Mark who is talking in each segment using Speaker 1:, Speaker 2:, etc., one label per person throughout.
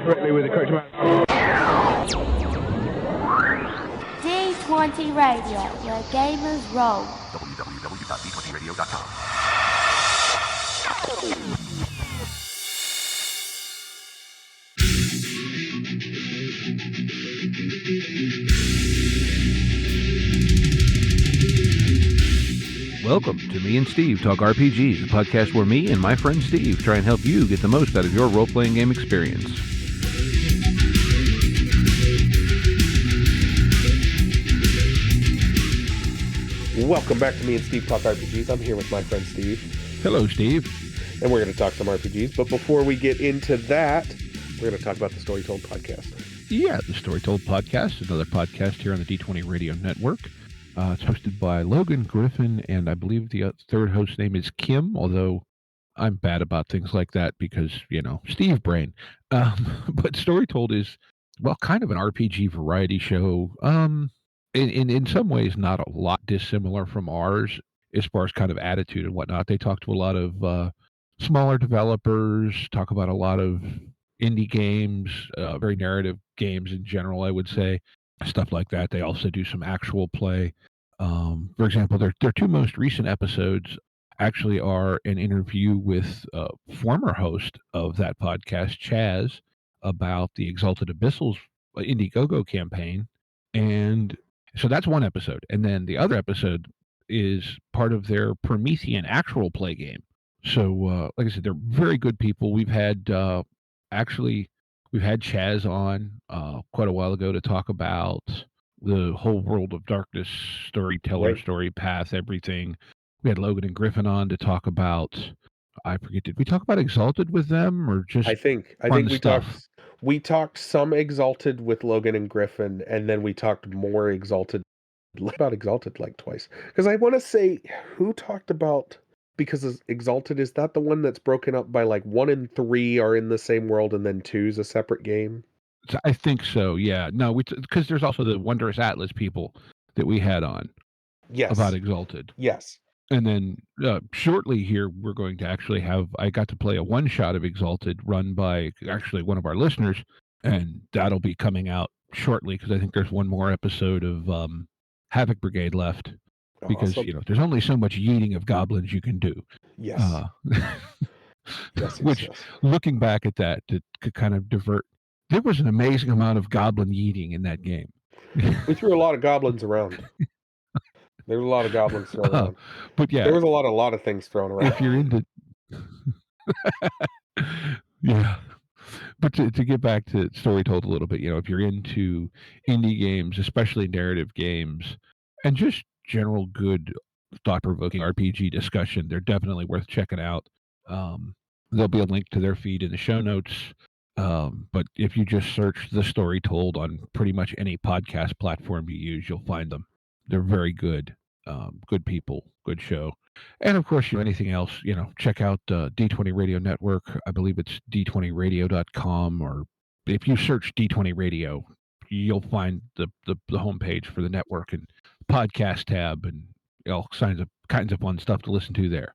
Speaker 1: correctly with the correct amount.
Speaker 2: D20 Radio, where gamers roll.
Speaker 3: www.d20radio.com.
Speaker 4: Welcome to Me and Steve Talk RPGs, a podcast where me and my friend Steve try and help you get the most out of your role-playing game experience.
Speaker 5: Welcome back to Me and Steve Talk RPGs. I'm here with my friend Steve.
Speaker 4: Hello, Steve.
Speaker 5: And we're going to talk some RPGs. But before we get into that, we're going to talk about the Story Told podcast.
Speaker 4: Yeah, the Story Told podcast, another podcast here on the D20 Radio Network. It's hosted by Logan Griffin, and I believe the third host name is Kim, although I'm bad about things like that because, you know, Steve brain. But Story Told is, well, kind of an RPG variety show. In some ways, not a lot dissimilar from ours as far as kind of attitude and whatnot. They talk to a lot of smaller developers, talk about a lot of indie games, very narrative games in general, I would say. Stuff like that. They also do some actual play. For example, their two most recent episodes actually are an interview with former host of that podcast, Chaz, about the Exalted Abyssals Indiegogo campaign. And so that's one episode. And then the other episode is part of their Promethean actual play game. So, like I said, they're very good people. We've had Chaz on quite a while ago to talk about the whole World of Darkness storyteller,
Speaker 5: Right.
Speaker 4: story path, everything. We had Logan and Griffin on to talk about, I forget, did we talk about Exalted with them or just
Speaker 5: I think we talked some Exalted with Logan and Griffin, and then we talked more Exalted about Exalted like twice. Because I want to say, who talked about, because Exalted, is that the one that's broken up by like 1 and 3 are in the same world and then 2 is a separate game?
Speaker 4: I think so, yeah. No, because there's also the Wondrous Atlas people that we had on about Exalted.
Speaker 5: Yes.
Speaker 4: And then shortly here, we're going to actually I got to play a one-shot of Exalted run by actually one of our listeners, and that'll be coming out shortly because I think there's one more episode of Havoc Brigade left because,
Speaker 5: Awesome.
Speaker 4: you know, there's only so much yeeting of goblins you can do.
Speaker 5: Yes.
Speaker 4: Which, looking back at that, to kind of divert, there was an amazing amount of goblin yeeting in that game.
Speaker 5: We threw a lot of goblins around. There were a lot of goblins thrown around.
Speaker 4: But yeah.
Speaker 5: There was a lot of things thrown around.
Speaker 4: If you're into... yeah. But to get back to Story Told a little bit, you know, if you're into indie games, especially narrative games, and just general good thought-provoking RPG discussion, they're definitely worth checking out. There'll be a link to their feed in the show notes. But if you just search The Story Told on pretty much any podcast platform you use, you'll find them. They're very good. Good people, good show. And of course, you know, anything else, you know, check out D20 Radio Network. I believe it's d20radio.com, or if you search D20 Radio, you'll find the homepage for the network and podcast tab and all kinds of fun stuff to listen to there.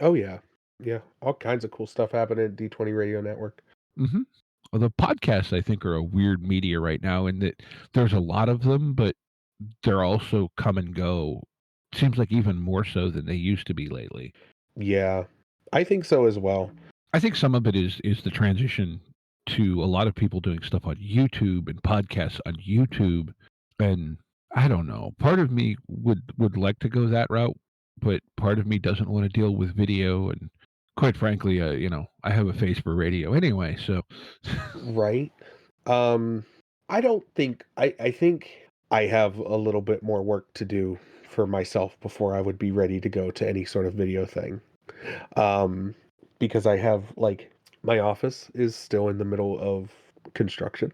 Speaker 5: Oh yeah. Yeah. All kinds of cool stuff happening at D20 Radio Network.
Speaker 4: Mm-hmm. Well, the podcasts, I think, are a weird media right now in that there's a lot of them, but they're also come and go. Seems like even more so than they used to be lately.
Speaker 5: Yeah, I think so as well.
Speaker 4: I think some of it is the transition to a lot of people doing stuff on YouTube and podcasts on YouTube. And I don't know, part of me would like to go that route, but part of me doesn't want to deal with video. And quite frankly, you know, I have a face for radio anyway, so.
Speaker 5: Right. I don't think, I think I have a little bit more work to do for myself before I would be ready to go to any sort of video thing. Because I have, like, my office is still in the middle of construction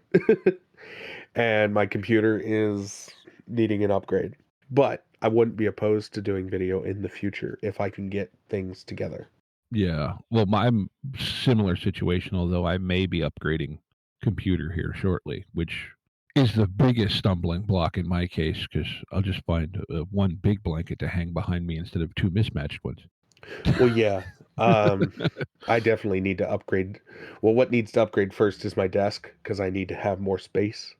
Speaker 5: and my computer is needing an upgrade, but I wouldn't be opposed to doing video in the future if I can get things together.
Speaker 4: Yeah. Well, I'm similar situation, although I may be upgrading computer here shortly, which is the biggest stumbling block in my case, because I'll just find one big blanket to hang behind me instead of two mismatched ones.
Speaker 5: Well, yeah. I definitely need to upgrade. Well, what needs to upgrade first is my desk because I need to have more space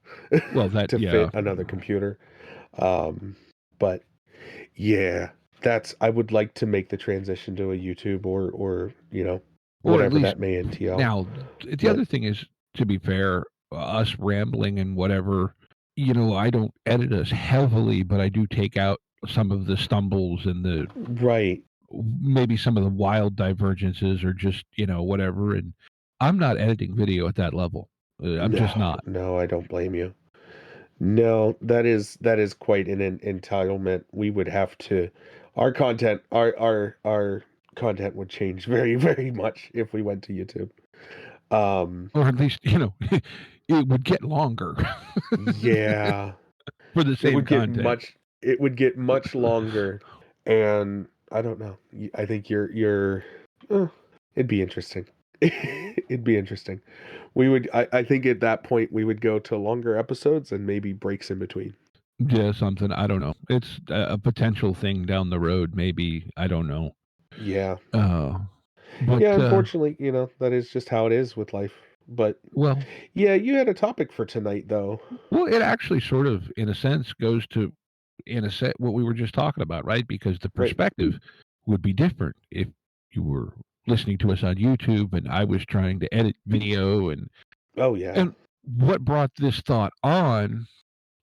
Speaker 4: Well, that
Speaker 5: to
Speaker 4: yeah.
Speaker 5: fit another computer. But yeah, I would like to make the transition to a YouTube or
Speaker 4: Or at
Speaker 5: whatever
Speaker 4: least
Speaker 5: that may entail.
Speaker 4: now the
Speaker 5: But
Speaker 4: other thing is, to be fair, us rambling and whatever, I don't edit us heavily, but I do take out some of the stumbles and the
Speaker 5: right.
Speaker 4: maybe some of the wild divergences or just, whatever. And I'm not editing video at that level. I'm just not.
Speaker 5: No, I don't blame you. No, that is quite an entitlement. We would have to our content our content would change very, very much if we went to YouTube.
Speaker 4: Or at least, it would get longer
Speaker 5: Yeah.
Speaker 4: for the same content.
Speaker 5: It would get much longer, and I don't know. I think you're it'd be interesting. It'd be interesting. I think at that point we would go to longer episodes and maybe breaks in between.
Speaker 4: Yeah, something. I don't know. It's a potential thing down the road, maybe. I don't know.
Speaker 5: Yeah.
Speaker 4: But
Speaker 5: Yeah, unfortunately, that is just how it is with life. But
Speaker 4: well,
Speaker 5: yeah, you had a topic for tonight though.
Speaker 4: well, it actually sort of, in a sense, goes to, in a set, what we were just talking about, right? Because the
Speaker 5: Right.
Speaker 4: perspective would be different if you were listening to us on YouTube and I was trying to edit video. And
Speaker 5: Oh yeah.
Speaker 4: and what brought this thought on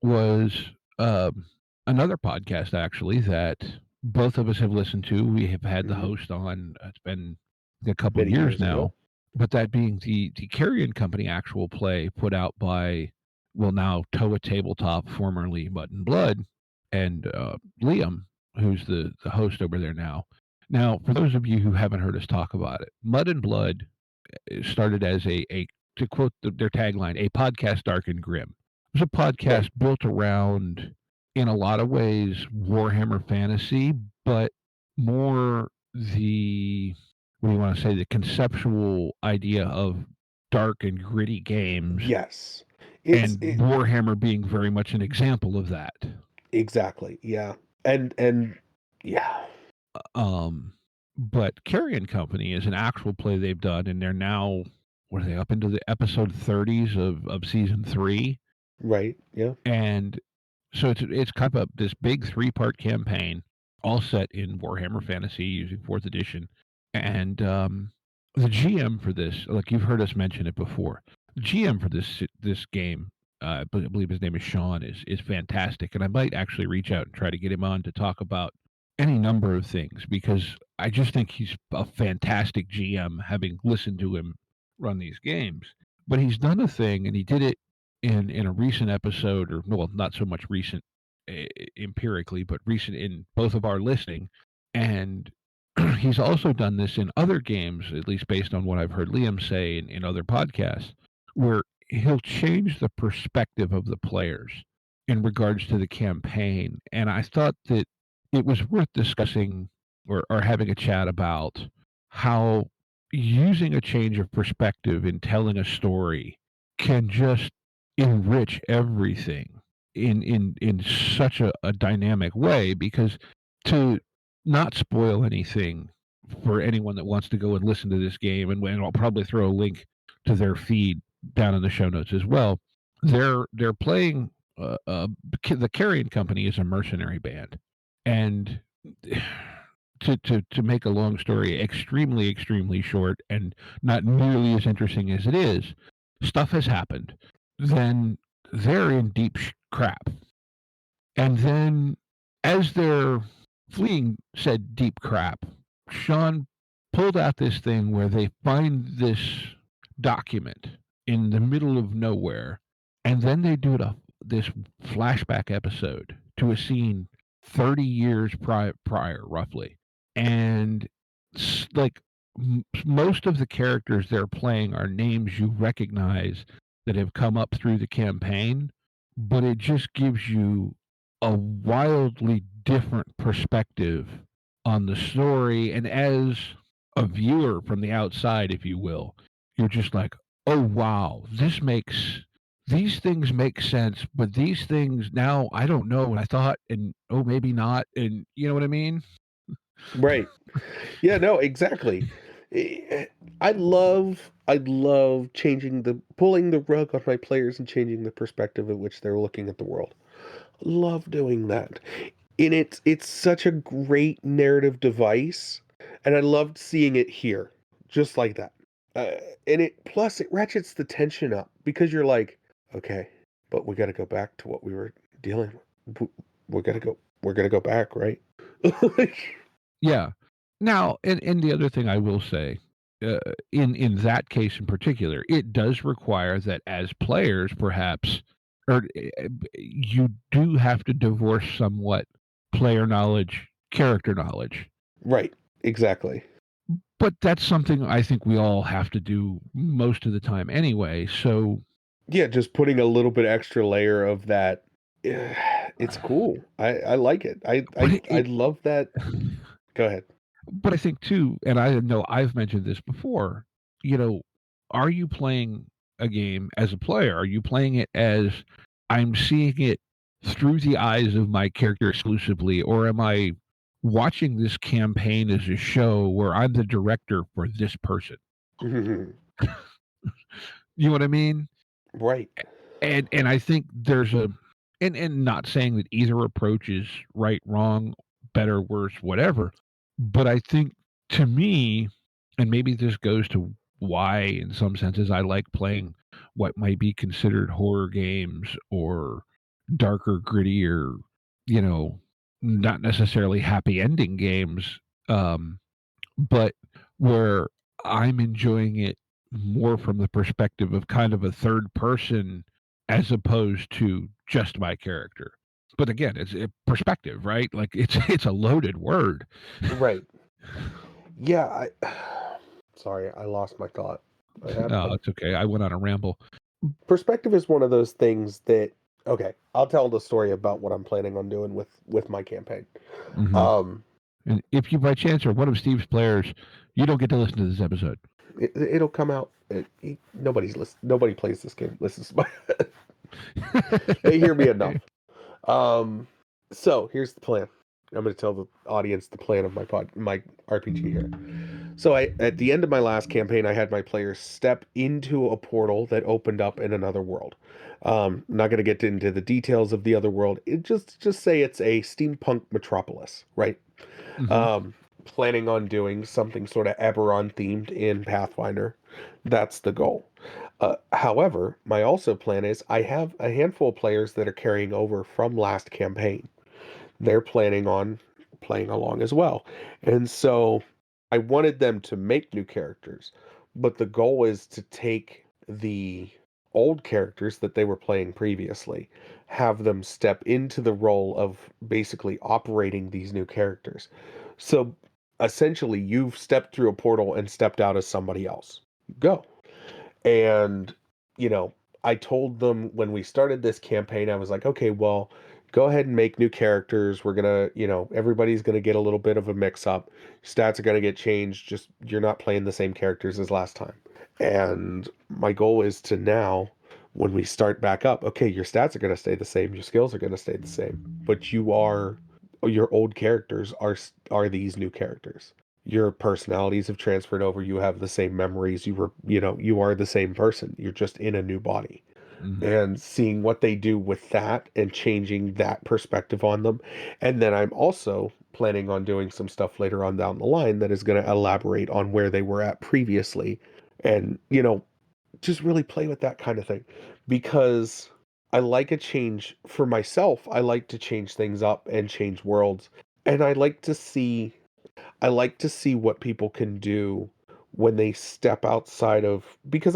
Speaker 4: was another podcast, actually, that both of us have listened to. We have had the host on. It's been a couple of
Speaker 5: Many
Speaker 4: years
Speaker 5: years
Speaker 4: now.
Speaker 5: ago.
Speaker 4: But that being the Carrion Company actual play put out by, well, now Toa Tabletop, formerly Mud and Blood, and Liam, who's the host over there now. Now, for those of you who haven't heard us talk about it, Mud and Blood started as a to quote their tagline, a podcast dark and grim. It was a podcast built around, in a lot of ways, Warhammer Fantasy, but more the, what do you want to say, the conceptual idea of dark and gritty games.
Speaker 5: Yes.
Speaker 4: Warhammer being very much an example of that.
Speaker 5: Exactly. Yeah. And yeah.
Speaker 4: But Carrion Company is an actual play they've done, and they're now, what are they, up into the episode 30s of season 3?
Speaker 5: Right. Yeah.
Speaker 4: And so it's kind of this big 3-part campaign, all set in Warhammer Fantasy using 4th edition. And the GM for this, like you've heard us mention it before, the GM for this game, I believe his name is Sean, is fantastic. And I might actually reach out and try to get him on to talk about any number of things, because I just think he's a fantastic GM, having listened to him run these games. But he's done a thing, and he did it in a recent episode, or well, not so much recent empirically, but recent in both of our listening. And he's also done this in other games, at least based on what I've heard Liam say in other podcasts, where he'll change the perspective of the players in regards to the campaign. And I thought that it was worth discussing or having a chat about how using a change of perspective in telling a story can just enrich everything in such a dynamic way. Because, to not spoil anything for anyone that wants to go and listen to this game, and I'll probably throw a link to their feed down in the show notes as well, they're playing the Carrion Company is a mercenary band. And to make a long story extremely, extremely short and not nearly as interesting as it is, stuff has happened. Then they're in deep crap. And then, as they're fleeing said deep crap, Sean pulled out this thing where they find this document in the middle of nowhere, and then they do this flashback episode to a scene 30 years prior, roughly. And like most of the characters they're playing are names you recognize that have come up through the campaign, but it just gives you a wildly different perspective on the story. And as a viewer from the outside, if you will, you're just like, oh wow, these things make sense, but these things now I don't know what I thought, and maybe not, and you know what I mean?
Speaker 5: Right. Yeah, no, exactly. I love pulling the rug on my players and changing the perspective at which they're looking at the world. Love doing that. And it's such a great narrative device, and I loved seeing it here, just like that. Uh, and it ratchets the tension up because you're like, okay, but we got to go back to what we were dealing with. We're gonna go back, right?
Speaker 4: Yeah. Now, and the other thing I will say, in that case in particular, it does require that as players, perhaps, or you do have to divorce somewhat player knowledge, character knowledge.
Speaker 5: Right. Exactly.
Speaker 4: But that's something I think we all have to do most of the time anyway. So
Speaker 5: Yeah, just putting a little bit extra layer of that. It's cool. I like it.
Speaker 4: but
Speaker 5: I love that. Go ahead.
Speaker 4: but I think too, and I know I've mentioned this before, are you playing a game as a player? Are you playing it as I'm seeing it through the eyes of my character exclusively, or am I watching this campaign as a show where I'm the director for this person? You know what I mean?
Speaker 5: Right.
Speaker 4: And I think there's a and not saying that either approach is right, wrong, better, worse, whatever, but I think to me, and maybe this goes to why in some senses I like playing what might be considered horror games or darker, grittier, not necessarily happy ending games, but where I'm enjoying it more from the perspective of kind of a third person as opposed to just my character. But again, it's a perspective, right? Like it's a loaded word.
Speaker 5: Right. Yeah, sorry, I lost my thought.
Speaker 4: No, it's okay. I went on a ramble.
Speaker 5: Perspective is one of those things that, okay, I'll tell the story about what I'm planning on doing with my campaign.
Speaker 4: Mm-hmm. And if you by chance are one of Steve's players, you don't get to listen to this episode.
Speaker 5: It'll come out. Nobody plays this game. They hear me enough. So here's the plan. I'm going to tell the audience the plan of my RPG here. So at the end of my last campaign, I had my players step into a portal that opened up in another world. I'm not going to get into the details of the other world. Just say it's a steampunk metropolis, right?
Speaker 4: Mm-hmm.
Speaker 5: Planning on doing something sort of Eberron themed in Pathfinder. That's the goal. However, my also plan is I have a handful of players that are carrying over from last campaign. They're planning on playing along as well. And so I wanted them to make new characters, but the goal is to take the old characters that they were playing previously, have them step into the role of basically operating these new characters. So essentially, you've stepped through a portal and stepped out as somebody else. Go. And, I told them when we started this campaign, I was like, okay, well, go ahead and make new characters. We're going to, everybody's going to get a little bit of a mix up. Stats are going to get changed. Just you're not playing the same characters as last time. And my goal is to now, when we start back up, okay, your stats are going to stay the same. Your skills are going to stay the same. But your old characters are these new characters. Your personalities have transferred over. You have the same memories. You are the same person. You're just in a new body.
Speaker 4: Mm-hmm.
Speaker 5: And seeing what they do with that and changing that perspective on them. And then I'm also planning on doing some stuff later on down the line that is going to elaborate on where they were at previously. And, just really play with that kind of thing. Because I like a change for myself. I like to change things up and change worlds. And I like to see what people can do when they step outside of, because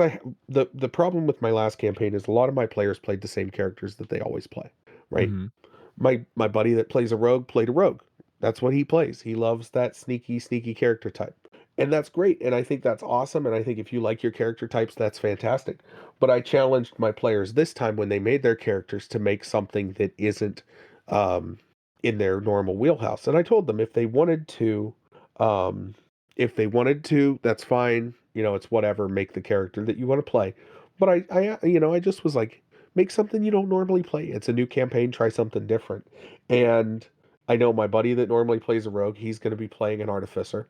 Speaker 5: the problem with my last campaign is a lot of my players played the same characters that they always play, right?
Speaker 4: Mm-hmm.
Speaker 5: My buddy that plays a rogue played a rogue. That's what he plays. He loves that sneaky character type. And that's great. And I think that's awesome. And I think if you like your character types, that's fantastic. But I challenged my players this time when they made their characters to make something that isn't in their normal wheelhouse. And I told them if they wanted to, that's fine. It's whatever. Make the character that you want to play. But I just was like, make something you don't normally play. It's a new campaign. Try something different. And I know my buddy that normally plays a rogue, he's going to be playing an artificer.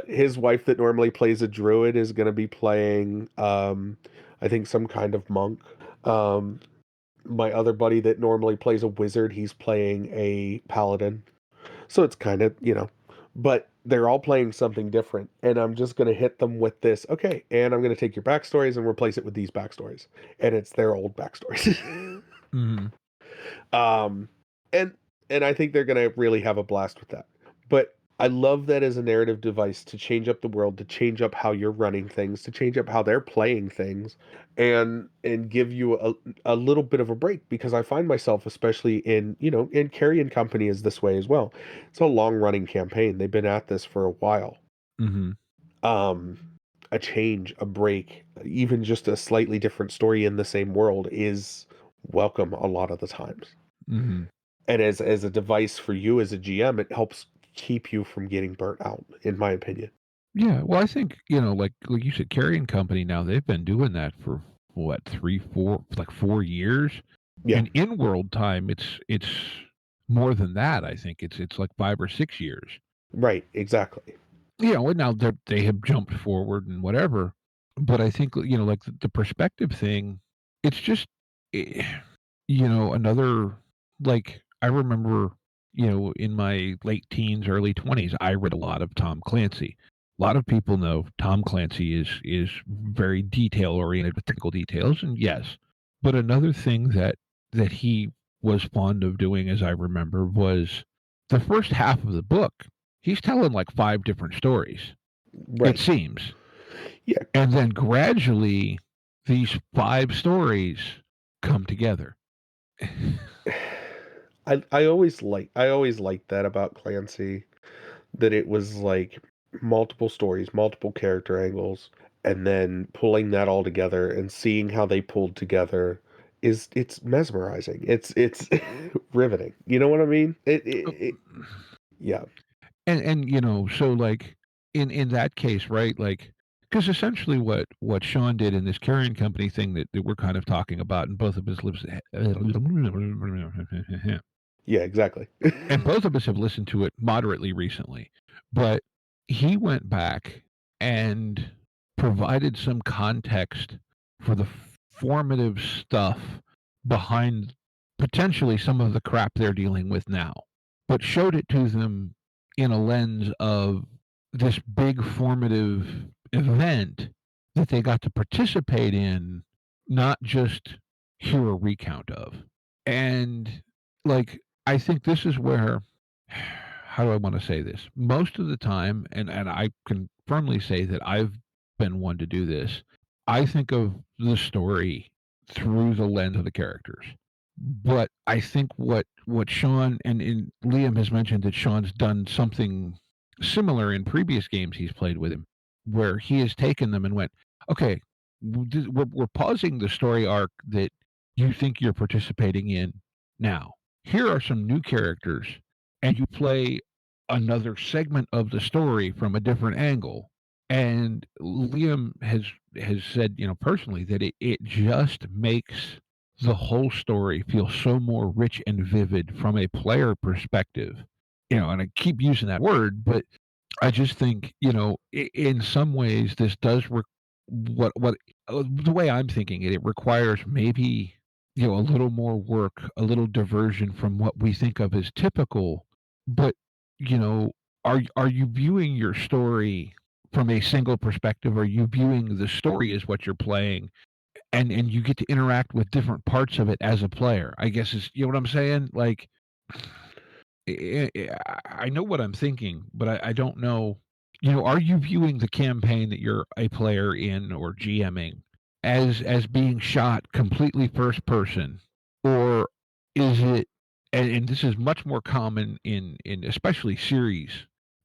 Speaker 5: His wife that normally plays a druid is going to be playing, I think, some kind of monk. My other buddy that normally plays a wizard, he's playing a paladin. So it's kind of, but they're all playing something different. And I'm just going to hit them with this. Okay. And I'm going to take your backstories and replace it with these backstories. And it's their old backstories.
Speaker 4: Mm-hmm.
Speaker 5: And I think they're going to really have a blast with that. But I love that as a narrative device to change up the world, to change up how you're running things, to change up how they're playing things, and give you a little bit of a break, because I find myself, especially in Carrie and Company is this way as well. It's a long running campaign. They've been at this for a while.
Speaker 4: Mm-hmm.
Speaker 5: A change, a break, even just a slightly different story in the same world is welcome a lot of the times.
Speaker 4: Mm-hmm.
Speaker 5: And as a device for you as a GM, it helps keep you from getting burnt out, in my opinion.
Speaker 4: Yeah, well, I think, like you said, Carrie and Company now, they've been doing that for what, 4 years?
Speaker 5: Yeah.
Speaker 4: And in world time, it's more than that. I think it's like 5 or 6 years.
Speaker 5: Right, exactly.
Speaker 4: And now they have jumped forward and whatever. But I think, like the perspective thing, it's just, another, like, I remember, in my late teens, early 20s, I read a lot of Tom Clancy. A lot of people know Tom Clancy is very detail oriented with technical details, and yes. But another thing that he was fond of doing, as I remember, was the first half of the book. He's telling like 5 different stories.
Speaker 5: Right.
Speaker 4: It seems.
Speaker 5: Yeah.
Speaker 4: And then gradually these 5 stories come together.
Speaker 5: I always liked that about Clancy, that it was like multiple stories, multiple character angles, and then pulling that all together and seeing how they pulled together it's mesmerizing. It's riveting. You know what I mean? Yeah.
Speaker 4: And so like in that case, right? Like, because essentially what Sean did in this carrying company thing that we're kind of talking about, and both of us lives,
Speaker 5: Yeah, exactly.
Speaker 4: and both of us have listened to it moderately recently, but he went back and provided some context for the formative stuff behind potentially some of the crap they're dealing with now, but showed it to them in a lens of this big formative event that they got to participate in, not just hear a recount of. And like, I think this is where, how do I want to say this? Most of the time, and I can firmly say that I've been one to do this, I think of the story through the lens of the characters. But I think what Sean and Liam has mentioned, that Sean's done something similar in previous games he's played with him, where he has taken them and went, okay, we're pausing the story arc that you think you're participating in now. Here are some new characters, and you play another segment of the story from a different angle. And Liam has said, personally, that it just makes the whole story feel so more rich and vivid from a player perspective. And I keep using that word, but I just think, in some ways, this does what the way I'm thinking it requires maybe, a little more work, a little diversion from what we think of as typical. But, are you viewing your story from a single perspective? Are you viewing the story as what you're playing? And you get to interact with different parts of it as a player, I guess, is, what I'm saying? Like, I know what I'm thinking, but I don't know. Are you viewing the campaign that you're a player in or GMing as being shot completely first person, or is it? And this is much more common in especially series,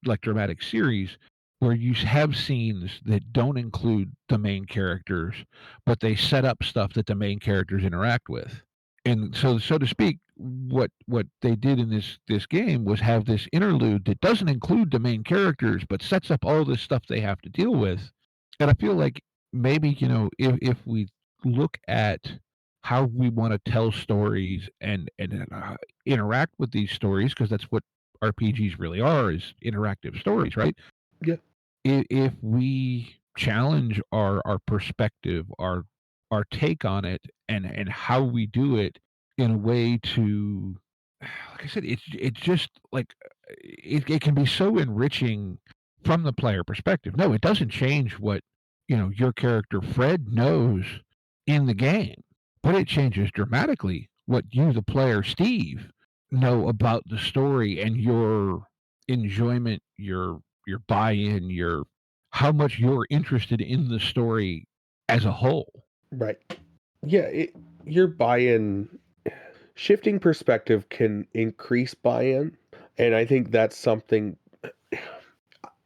Speaker 4: like dramatic series, where you have scenes that don't include the main characters, but they set up stuff that the main characters interact with. And so to speak, what they did in this game was have this interlude that doesn't include the main characters, but sets up all this stuff they have to deal with. And I feel like maybe, if we look at how we want to tell stories and interact with these stories, because that's what RPGs really are, is interactive stories, right?
Speaker 5: Yeah.
Speaker 4: if we challenge our perspective, our take on it, and how we do it in a way to, like I said, it's just like it can be so enriching from the player perspective. No, it doesn't change what your character Fred knows in the game, but it changes dramatically what you, the player Steve, know about the story and your enjoyment, your buy-in, your how much you're interested in the story as a whole.
Speaker 5: Right. Yeah, your buy-in, shifting perspective can increase buy-in, and I think that's something.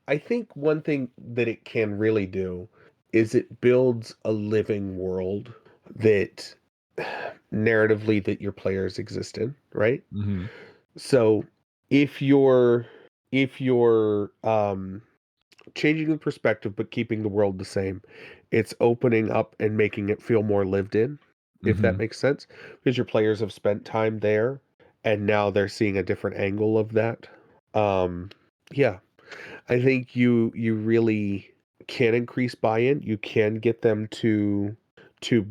Speaker 5: I think one thing that it can really do is it builds a living world that narratively that your players exist in, right?
Speaker 4: Mm-hmm.
Speaker 5: So if you're changing the perspective but keeping the world the same, it's opening up and making it feel more lived in, if that
Speaker 4: Mm-hmm.
Speaker 5: makes sense, because your players have spent time there and now they're seeing a different angle of that. Yeah, I think you really can increase buy-in. You can get them to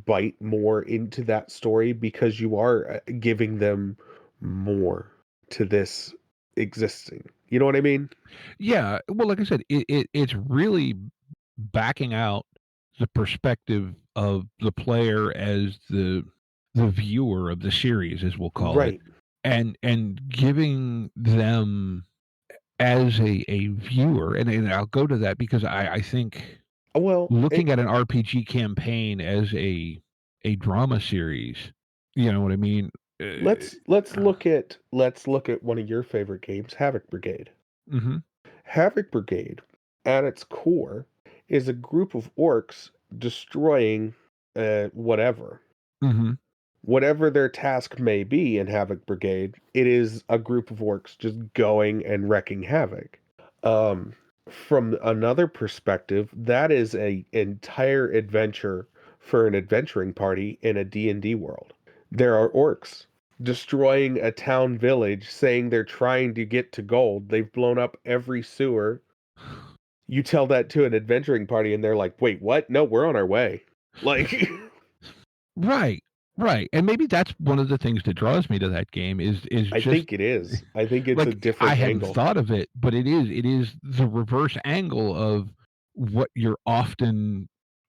Speaker 5: bite more into that story because you are giving them more to this existing. You know what I mean?
Speaker 4: Yeah, well, like I said, it's really backing out the perspective of the player as the viewer of the series, as we'll call it,
Speaker 5: Right.
Speaker 4: and giving them as a viewer, and I'll go to that because I think
Speaker 5: Well,
Speaker 4: looking at an RPG campaign as a drama series, you know what I mean?
Speaker 5: let's look at one of your favorite games, Havoc Brigade.
Speaker 4: Mhm,
Speaker 5: Havoc Brigade, at its core, is a group of orcs destroying whatever.
Speaker 4: mhm,
Speaker 5: Whatever their task may be in Havoc Brigade, it is a group of orcs just going and wrecking havoc. Um, from another perspective, that is a entire adventure for an adventuring party in a D&D world. There are orcs destroying a town village, saying they're trying to get to gold. They've blown up every sewer. You tell that to an adventuring party and they're like, "Wait, what? No, we're on our way." Like
Speaker 4: right, right, and maybe that's one of the things that draws me to that game is
Speaker 5: I
Speaker 4: just
Speaker 5: think it is. I think it's a
Speaker 4: like, I
Speaker 5: different
Speaker 4: hadn't
Speaker 5: angle.
Speaker 4: thought of it, but it is the reverse angle of what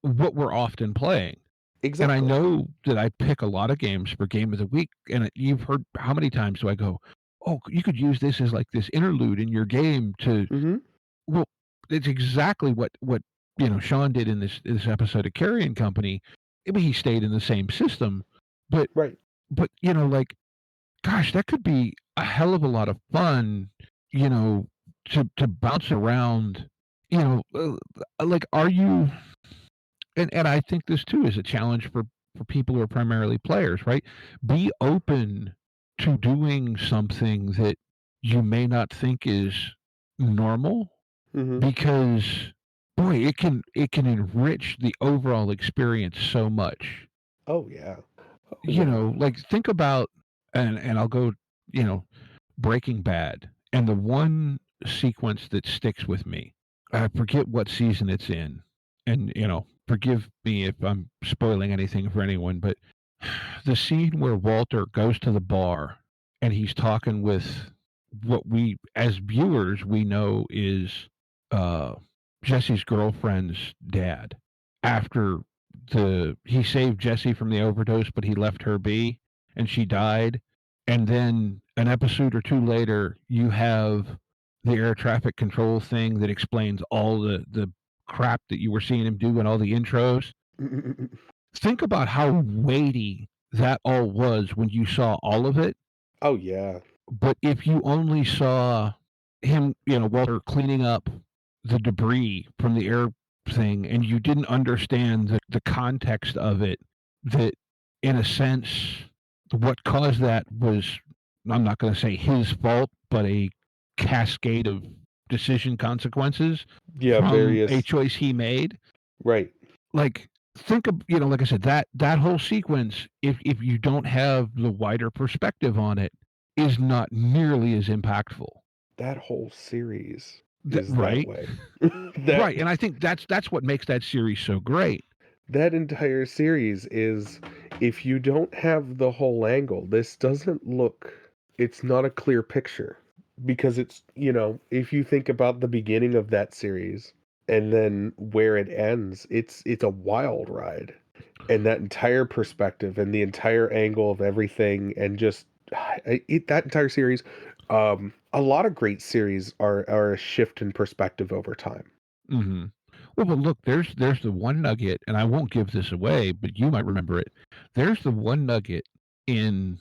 Speaker 4: what we're often playing. And I
Speaker 5: Exactly.
Speaker 4: know that I pick a lot of games for game of the week, and you've heard how many times do I go, "Oh, you could use this as, like, this interlude in your game to."
Speaker 5: Mhm.
Speaker 4: Well, it's exactly what, Sean did in this episode of Carrion Company. I mean, he stayed in the same system, but
Speaker 5: Right.
Speaker 4: like, gosh, that could be a hell of a lot of fun, you know, to bounce around, like, are you and I think this too is a challenge for people who are primarily players, right? Be open to doing something that you may not think is normal
Speaker 5: Mhm.
Speaker 4: because boy, it can enrich the overall experience so much.
Speaker 5: Oh, yeah. Oh, yeah.
Speaker 4: Like think about and I'll go, you know, Breaking Bad and the one sequence that sticks with me. I forget what season it's in. And, forgive me if I'm spoiling anything for anyone, but the scene where Walter goes to the bar and he's talking with what we, as viewers, we know is uh, Jesse's girlfriend's dad. After he saved Jesse from the overdose, but he left her be, and she died. And then an episode or two later, you have the air traffic control thing that explains all the crap that you were seeing him do in all the intros. Think about how weighty that all was when you saw all of it.
Speaker 5: Oh, yeah.
Speaker 4: But if you only saw him, Walter cleaning up the debris from the air thing, and you didn't understand the context of it, that in a sense, what caused that was, I'm not going to say his fault, but a cascade of decision consequences
Speaker 5: Yeah,
Speaker 4: from a
Speaker 5: various.
Speaker 4: choice he made.
Speaker 5: Right.
Speaker 4: Like, think of, like I said, that whole sequence, if you don't have the wider perspective on it, is not nearly as impactful.
Speaker 5: That whole series. is
Speaker 4: right,
Speaker 5: that way.
Speaker 4: right, and I think that's what makes that series so great.
Speaker 5: That entire series is, if you don't have the whole angle, this doesn't look, it's not a clear picture. Because it's, if you think about the beginning of that series and then where it ends, it's a wild ride. And that entire perspective and the entire angle of everything, and just that entire series, a lot of great series are a shift in perspective over time.
Speaker 4: Mm-hmm. Well, but look, there's the one nugget, and I won't give this away, but you might remember it. There's the one nugget in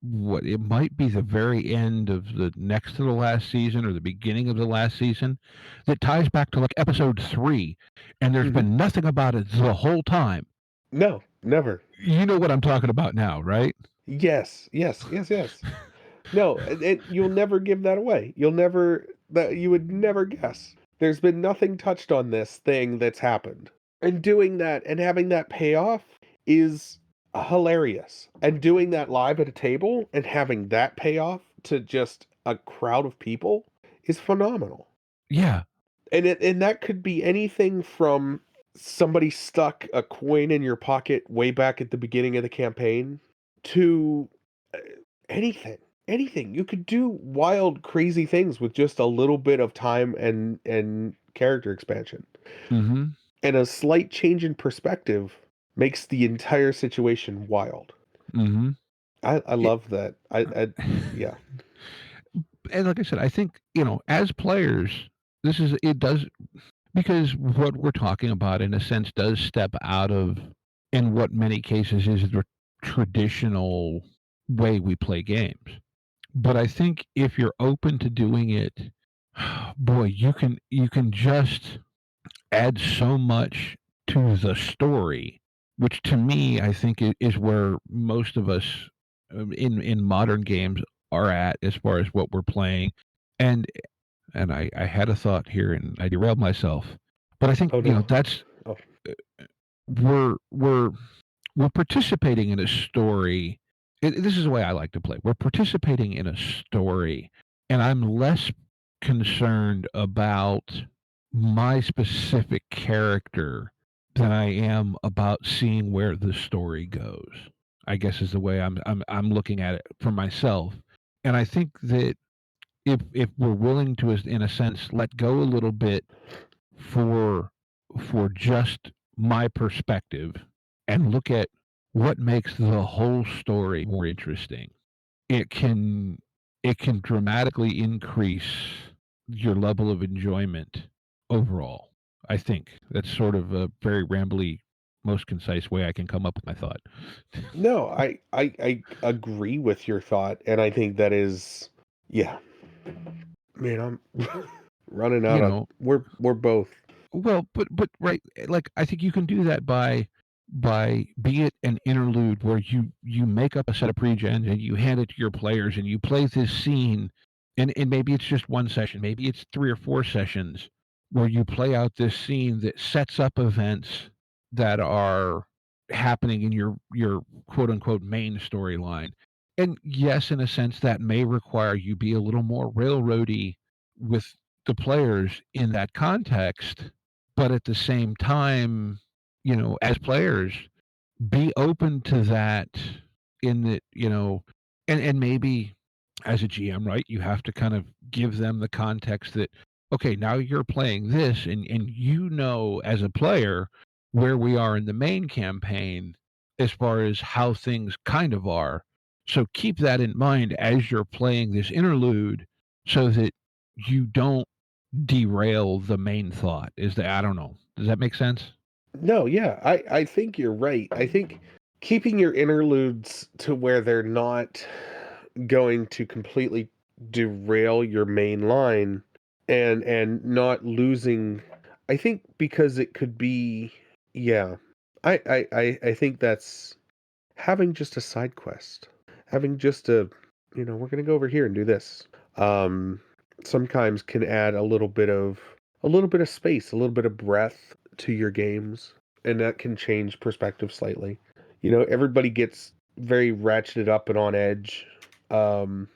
Speaker 4: what it might be the very end of the next to the last season or the beginning of the last season that ties back to like episode 3, and there's been nothing about it the whole time.
Speaker 5: No, never.
Speaker 4: You know what I'm talking about now, right?
Speaker 5: Yes. No, and you'll never give that away. You would never guess. There's been nothing touched on this thing that's happened. And doing that and having that payoff is hilarious. And doing that live at a table and having that payoff to just a crowd of people is phenomenal.
Speaker 4: Yeah.
Speaker 5: And that could be anything from somebody stuck a coin in your pocket way back at the beginning of the campaign to anything. Anything. You could do wild, crazy things with just a little bit of time and character expansion.
Speaker 4: Mm-hmm.
Speaker 5: And a slight change in perspective makes the entire situation wild.
Speaker 4: Mm-hmm.
Speaker 5: I love that. Yeah.
Speaker 4: And like I said, I think, as players, it does, because what we're talking about in a sense does step out of, in what many cases is the traditional way we play games. But I think if you're open to doing it, boy, you can just add so much to the story, which to me, I think is where most of us in modern games are at as far as what we're playing. And I had a thought here and I derailed myself. But I think, that's we're participating in a story. This is the way I like to play. We're participating in a story, and I'm less concerned about my specific character than I am about seeing where the story goes. I guess is the way I'm looking at it for myself. And I think that if we're willing to, in a sense, let go a little bit for just my perspective and look at what makes the whole story more interesting, it can dramatically increase your level of enjoyment overall. I think that's sort of a very rambly, most concise way I can come up with my thought.
Speaker 5: No, I agree with your thought, and I think that is, yeah. Man, I'm running out of. We're both.
Speaker 4: Well, but right, like I think you can do that by be it an interlude where you make up a set of pre-gens and you hand it to your players and you play this scene, and maybe it's just one session, maybe it's 3 or 4 sessions where you play out this scene that sets up events that are happening in your quote unquote main storyline. And yes, in a sense that may require you be a little more railroady with the players in that context, but at the same time, as players, be open to that, in that, and maybe as a GM, right, you have to kind of give them the context that, okay, now you're playing this, and as a player where we are in the main campaign as far as how things kind of are. So keep that in mind as you're playing this interlude so that you don't derail the main thought. I don't know. Does that make sense?
Speaker 5: No, yeah, I think you're right. I think keeping your interludes to where they're not going to completely derail your main line and not losing, I think, because it could be, yeah. I think that's having just a side quest. Having just we're going to go over here and do this. Sometimes can add a little bit of space, a little bit of breadth to your games, and that can change perspective slightly. Everybody gets very ratcheted up and on edge, and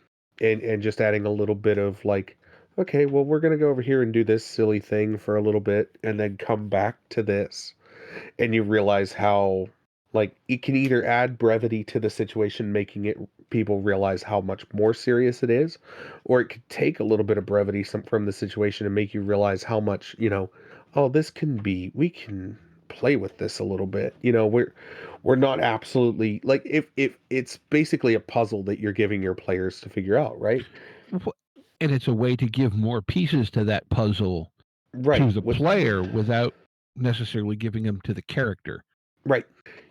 Speaker 5: just adding a little bit of like, okay, well, we're going to go over here and do this silly thing for a little bit and then come back to this. And you realize how, like, it can either add brevity to the situation, making it people realize how much more serious it is, or it could take a little bit of brevity from the situation and make you realize how much, oh, we can play with this a little bit. We're not absolutely like if it's basically a puzzle that you're giving your players to figure out, right?
Speaker 4: And it's a way to give more pieces to that puzzle
Speaker 5: Right.
Speaker 4: to the player without necessarily giving them to the character.
Speaker 5: Right.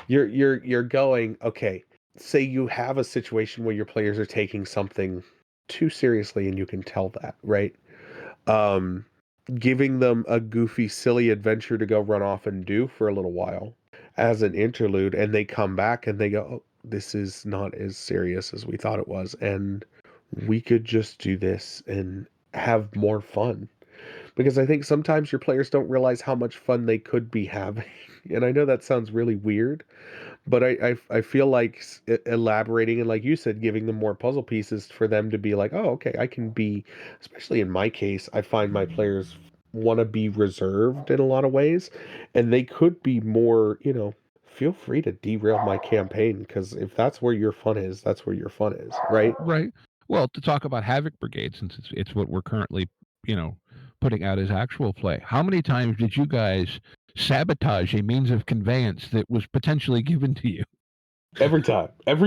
Speaker 5: You're going, okay, say you have a situation where your players are taking something too seriously and you can tell that, right? Giving them a goofy, silly adventure to go run off and do for a little while as an interlude, and they come back and they go, oh, this is not as serious as we thought it was, and we could just do this and have more fun. Because I think sometimes your players don't realize how much fun they could be having. And I know that sounds really weird, but I feel like elaborating and, like you said, giving them more puzzle pieces for them to be like, oh, okay, I can be, especially in my case, I find my players want to be reserved in a lot of ways, and they could be more, feel free to derail my campaign, because if that's where your fun is, that's where your fun is, right?
Speaker 4: Right. Well, to talk about Havoc Brigade, since it's what we're currently, putting out as actual play, how many times did you guys sabotage a means of conveyance that was potentially given to you?
Speaker 5: Every time.
Speaker 4: And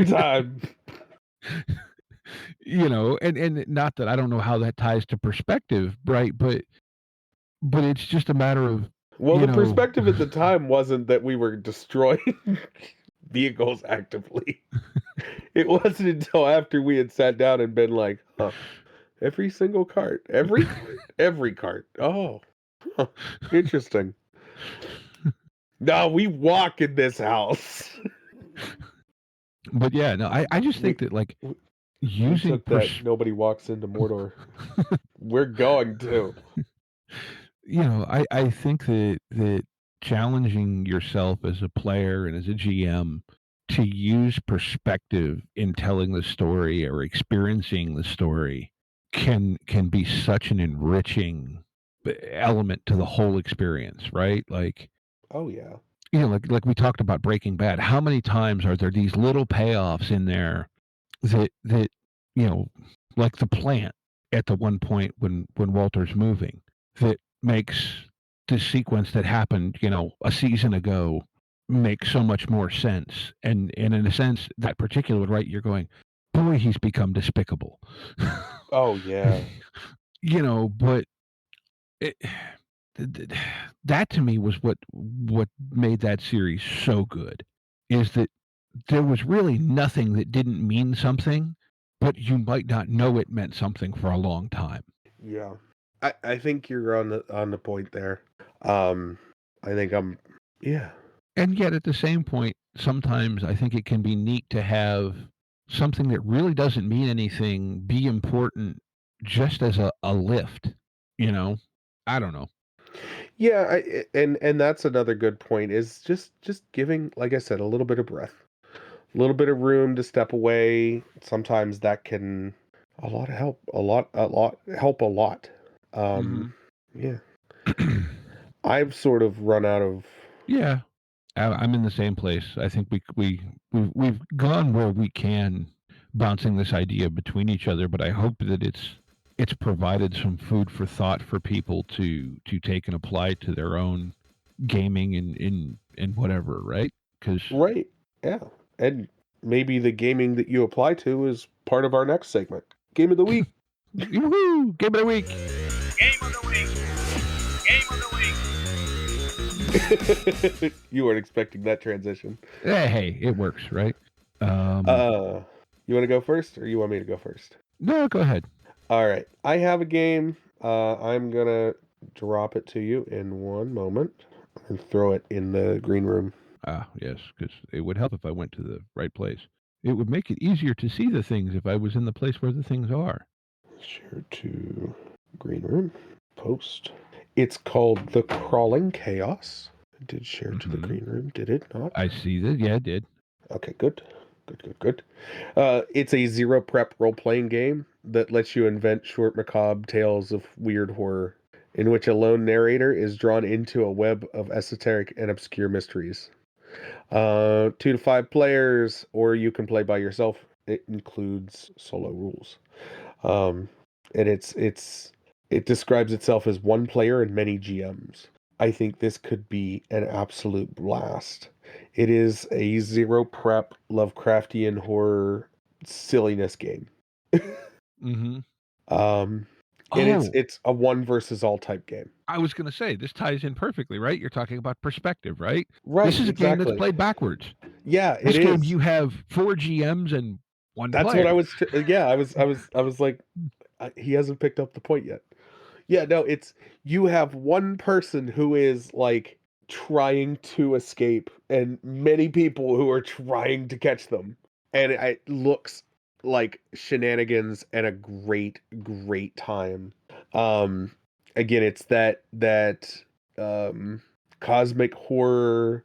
Speaker 4: not that I don't know how that ties to perspective, right? But it's just a matter of,
Speaker 5: well, the perspective at the time wasn't that we were destroying vehicles actively. It wasn't until after we had sat down and been like, huh, every single cart, every cart. Oh, huh, interesting. No, we walk in this house.
Speaker 4: But yeah, no, I just think that, like, using
Speaker 5: that nobody walks into Mordor. We're going to.
Speaker 4: I think that challenging yourself as a player and as a GM to use perspective in telling the story or experiencing the story can be such an enriching element to the whole experience, right? Like,
Speaker 5: oh yeah,
Speaker 4: like we talked about Breaking Bad. How many times are there these little payoffs in there that like the plant at the one point when Walter's moving, that makes the sequence that happened, a season ago make so much more sense. And in a sense, that particular one, right, you're going, boy, he's become despicable.
Speaker 5: oh yeah.
Speaker 4: But that to me was what made that series so good, is that there was really nothing that didn't mean something, but you might not know it meant something for a long time.
Speaker 5: Yeah. I think you're on the point there. I think yeah.
Speaker 4: And yet at the same point, sometimes I think it can be neat to have something that really doesn't mean anything be important just as a lift, I don't know.
Speaker 5: Yeah, and that's another good point, is just giving, like I said, a little bit of breath. A little bit of room to step away. Sometimes that can help a lot. Yeah. I've sort of run out of.
Speaker 4: Yeah, I'm in the same place. I think we've gone where we can, bouncing this idea between each other, but I hope that it's provided some food for thought for people to take and apply to their own gaming and whatever, right?
Speaker 5: Right. Yeah. And maybe the gaming that you apply to is part of our next segment. Game of the week.
Speaker 4: Woo-hoo! Game of the week.
Speaker 1: Game of the week. Game of the
Speaker 5: week. You weren't expecting that transition.
Speaker 4: Hey, it works, right?
Speaker 5: You want to go first, or you want me to go first?
Speaker 4: No, go ahead.
Speaker 5: All right. I have a game. I'm gonna drop it to you in one moment and throw it in the green room.
Speaker 4: Yes, because it would help if I went to the right place. It would make it easier to see the things if I was in the place where the things are.
Speaker 5: Share to green room. Post. It's called The Crawling Chaos. It did share to the green room, did it not?
Speaker 4: I see that. Yeah, it did.
Speaker 5: Okay, good. Good. It's a zero prep role playing game that lets you invent short, macabre tales of weird horror, in which a lone narrator is drawn into a web of esoteric and obscure mysteries. 2 to 5 players, or you can play by yourself. It includes solo rules. And it describes itself as one player and many GMs. I think this could be an absolute blast. It is a zero prep Lovecraftian horror silliness game.
Speaker 4: Mm-hmm.
Speaker 5: And it's a one versus all type game.
Speaker 4: I was going to say, this ties in perfectly, right? You're talking about perspective, right?
Speaker 5: Right.
Speaker 4: This is a game that's played backwards.
Speaker 5: Yeah,
Speaker 4: this game you have 4 GMs and 1
Speaker 5: That's
Speaker 4: player.
Speaker 5: what I was. I was like, he hasn't picked up the point yet. Yeah, no, it's you have one person who is like trying to escape, and many people who are trying to catch them, and it looks like shenanigans and a great time. Again, it's that cosmic horror.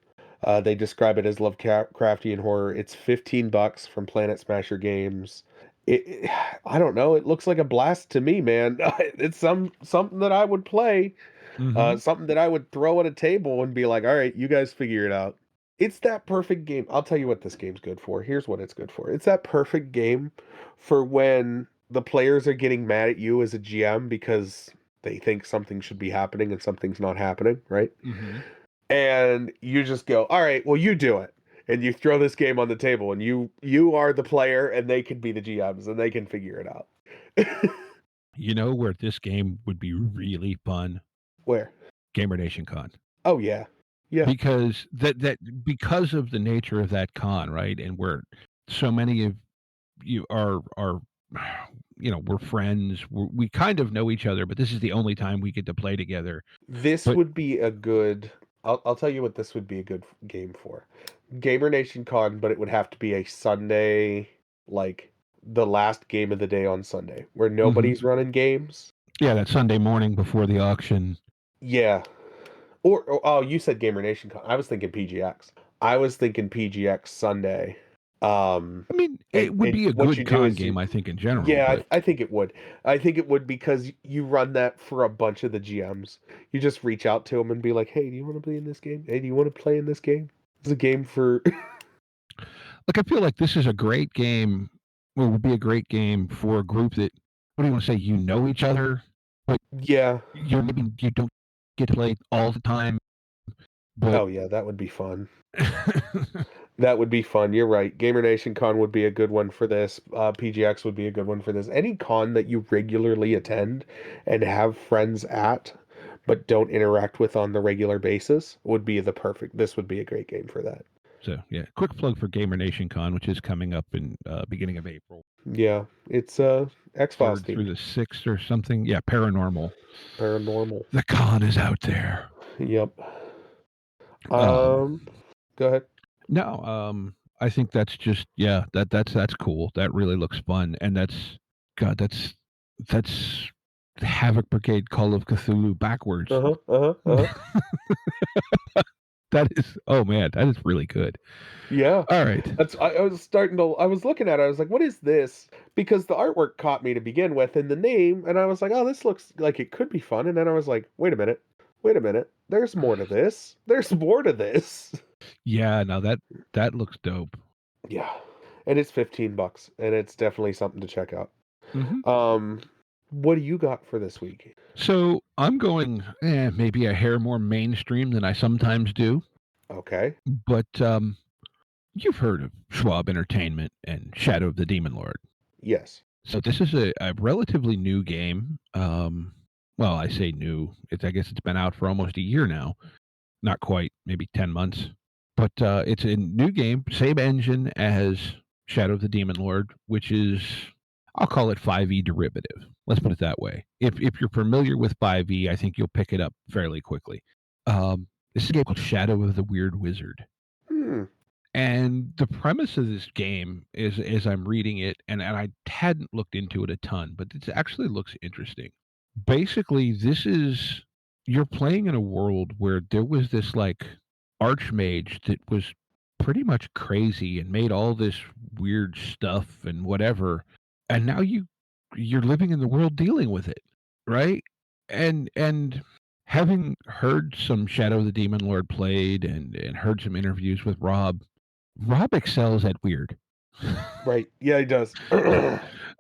Speaker 5: They describe it as Lovecraftian horror. It's $15 from Planet Smasher Games. I don't know. It looks like a blast to me, man. It's something that I would play. Something that I would throw at a table and be like, all right, you guys figure it out. It's that perfect game. I'll tell you what this game's good for. Here's what it's good for. It's that perfect game for when the players are getting mad at you as a GM because they think something should be happening and something's not happening, right?
Speaker 4: Mm-hmm.
Speaker 5: And you just go, all right, well, you do it. And you throw this game on the table, and you are the player, and they can be the GMs, and they can figure it out.
Speaker 4: You know where this game would be really fun?
Speaker 5: Where?
Speaker 4: Gamer Nation Con.
Speaker 5: Oh yeah, yeah.
Speaker 4: Because because of the nature of that con, right? And where so many of you are we're friends. We kind of know each other, but this is the only time we get to play together.
Speaker 5: This would be a good. I'll tell you what this would be a good game for. Gamer Nation Con, but it would have to be a Sunday, like the last game of the day on Sunday, where nobody's running games.
Speaker 4: Yeah, that Sunday morning before the auction.
Speaker 5: Yeah. Or oh, you said Gamer Nation Con. I was thinking PGX. I was thinking PGX Sunday.
Speaker 4: I mean, it would be a good con game, I think, in general.
Speaker 5: Yeah, I think it would. I think it would because you run that for a bunch of the GMs. You just reach out to them and be like, hey, do you want to be in this game? Hey, do you want to play in this game? It's a game for...
Speaker 4: Like, I feel like this is a great game, or would be a great game for a group that, what do you want to say, you know each other, but
Speaker 5: yeah,
Speaker 4: you don't get to play all the time. But...
Speaker 5: Oh, yeah, that would be fun. That would be fun. You're right. Gamer Nation Con would be a good one for this. PGX would be a good one for this. Any con that you regularly attend and have friends at, but don't interact with on the regular basis would be this would be a great game for that.
Speaker 4: So, yeah, quick plug for Gamer Nation Con, which is coming up in beginning of April.
Speaker 5: Yeah, it's X-Files
Speaker 4: through the 6th or something. Yeah, Paranormal.
Speaker 5: The
Speaker 4: con is out there.
Speaker 5: Yep. Go ahead.
Speaker 4: No, I think that's just that's cool. That really looks fun, and that's Havoc Brigade Call of Cthulhu backwards. That is, oh man, that is really good.
Speaker 5: Yeah.
Speaker 4: All right.
Speaker 5: I was looking at it, I was like, what is this? Because the artwork caught me to begin with, and the name, and I was like, oh, this looks like it could be fun. And then I was like, wait a minute. There's more to this.
Speaker 4: Yeah, no, that looks dope.
Speaker 5: Yeah. And it's $15, and it's definitely something to check out.
Speaker 4: Mm-hmm.
Speaker 5: What do you got for this week?
Speaker 4: So I'm going maybe a hair more mainstream than I sometimes do.
Speaker 5: Okay.
Speaker 4: But you've heard of Schwab Entertainment and Shadow of the Demon Lord.
Speaker 5: Yes.
Speaker 4: So this is a relatively new game. Well, I say new. I guess it's been out for almost a year now. Not quite, maybe 10 months. But it's a new game, same engine as Shadow of the Demon Lord, which is, I'll call it 5e derivative. Let's put it that way. If you're familiar with 5e, I think you'll pick it up fairly quickly. This is a game called Shadow of the Weird Wizard. And the premise of this game is, as I'm reading it, and I hadn't looked into it a ton, but it actually looks interesting. Basically, you're playing in a world where there was this like archmage that was pretty much crazy and made all this weird stuff and whatever, and now you're living in the world dealing with it, right? And having heard some Shadow of the Demon Lord played and heard some interviews with Rob excels at weird.
Speaker 5: Right. Yeah, he does.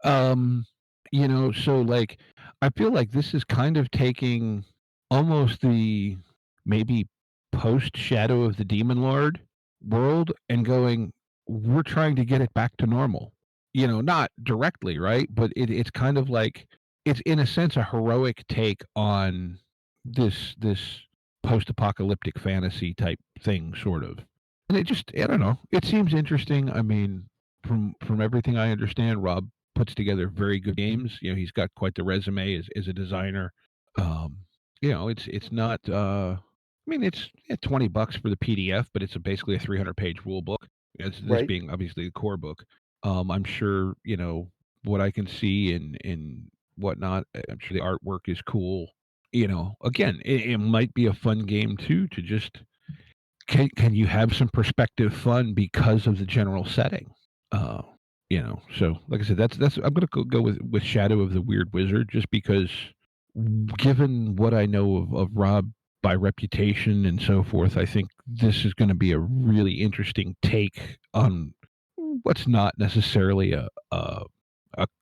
Speaker 4: So like I feel like this is kind of taking almost the maybe post Shadow of the Demon Lord world and going, we're trying to get it back to normal. Not directly, right? But it's kind of like it's in a sense a heroic take on this post-apocalyptic fantasy type thing, sort of. And I don't know. It seems interesting. I mean, from everything I understand, Rob puts together very good games. He's got quite the resume as a designer. Um, it's not. I mean, it's $20 for the PDF, but it's basically a 300-page rule book. This
Speaker 5: Right.
Speaker 4: being obviously the core book. I'm sure what I can see and whatnot. I'm sure the artwork is cool. Again, it might be a fun game too to just can you have some perspective fun because of the general setting. So like I said, that's I'm gonna go with Shadow of the Weird Wizard just because given what I know of Rob by reputation and so forth, I think this is going to be a really interesting take on what's not necessarily a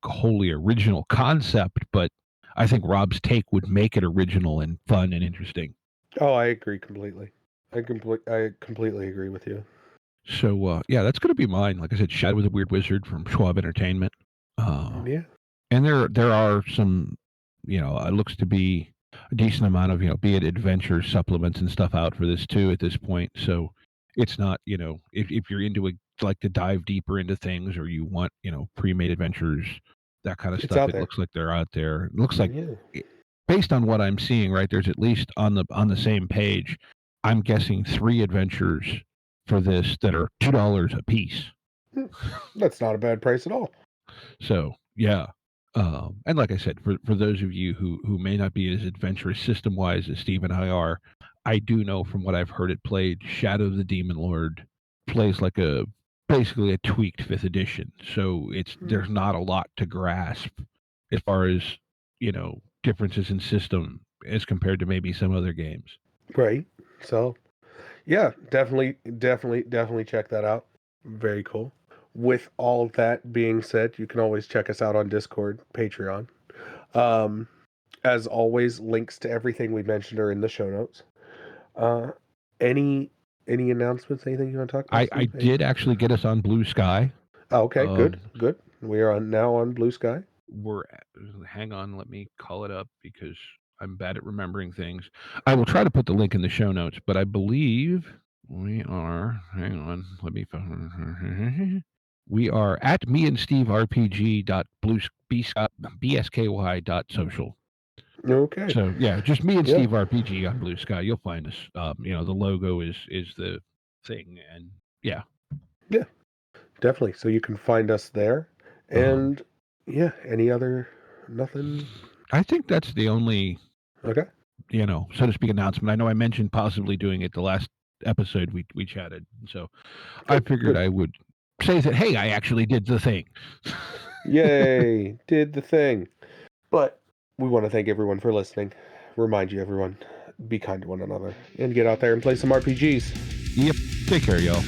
Speaker 4: wholly original concept, but I think Rob's take would make it original and fun and interesting.
Speaker 5: Oh, I agree completely. I completely agree with you.
Speaker 4: So yeah, that's going to be mine. Like I said, Shadow of the Weird Wizard from Schwab Entertainment.
Speaker 5: Yeah.
Speaker 4: And there are some, it looks to be a decent amount of, be it adventure supplements and stuff out for this too at this point. So it's not, if you're into like to dive deeper into things or you want, pre-made adventures, that kind of
Speaker 5: It's
Speaker 4: stuff.
Speaker 5: out
Speaker 4: It
Speaker 5: there.
Speaker 4: looks like they're out there. It looks like,
Speaker 5: Yeah.
Speaker 4: based on what I'm seeing, right, there's at least on the same page, I'm guessing 3 adventures for this that are $2 a piece.
Speaker 5: That's not a bad price at all.
Speaker 4: So yeah. And like I said, for those of you who may not be as adventurous system wise as Steve and I are, I do know from what I've heard it played, Shadow of the Demon Lord plays like basically a tweaked 5th edition. So there's not a lot to grasp as far as differences in system as compared to maybe some other games.
Speaker 5: Right. So yeah, definitely check that out. Very cool. With all that being said, you can always check us out on Discord, Patreon. As always, links to everything we mentioned are in the show notes. Any announcements? Anything you want to talk about?
Speaker 4: I did actually get us on Blue Sky.
Speaker 5: Oh, okay, good. We are now on Blue Sky.
Speaker 4: Hang on, let me call it up because I'm bad at remembering things. I will try to put the link in the show notes, but I believe we are. Hang on, let me. We are at meandsteverpg.bsky.social.
Speaker 5: Okay.
Speaker 4: So yeah, just me and Steve RPG on Blue Sky. You'll find us. The logo is the thing, and yeah,
Speaker 5: definitely. So you can find us there, and any other nothing.
Speaker 4: I think that's the only
Speaker 5: Okay.
Speaker 4: So to speak, announcement. I know I mentioned possibly doing it the last episode we chatted, so I figured I would say that hey, I actually did the thing.
Speaker 5: Yay, did the thing. But we want to thank everyone for listening. Remind you, everyone, be kind to one another and get out there and play some RPGs.
Speaker 4: Yep. Take care, y'all.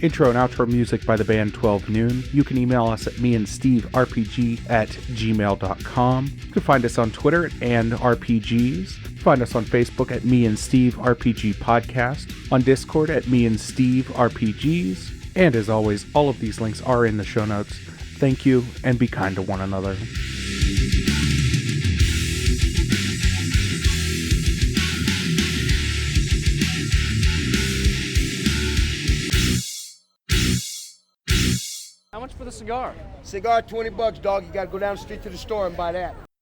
Speaker 3: Intro and outro music by the band 12 Noon. You can email us at meandsteverpg@gmail.com. You can find us on Twitter and RPGs. Find us on Facebook at Me and Steve RPG Podcast. On Discord at Me and Steve RPGs. And as always, all of these links are in the show notes. Thank you, and be kind to one another.
Speaker 6: How much for the cigar?
Speaker 7: Cigar, $20, dog. You gotta go down the street to the store and buy that.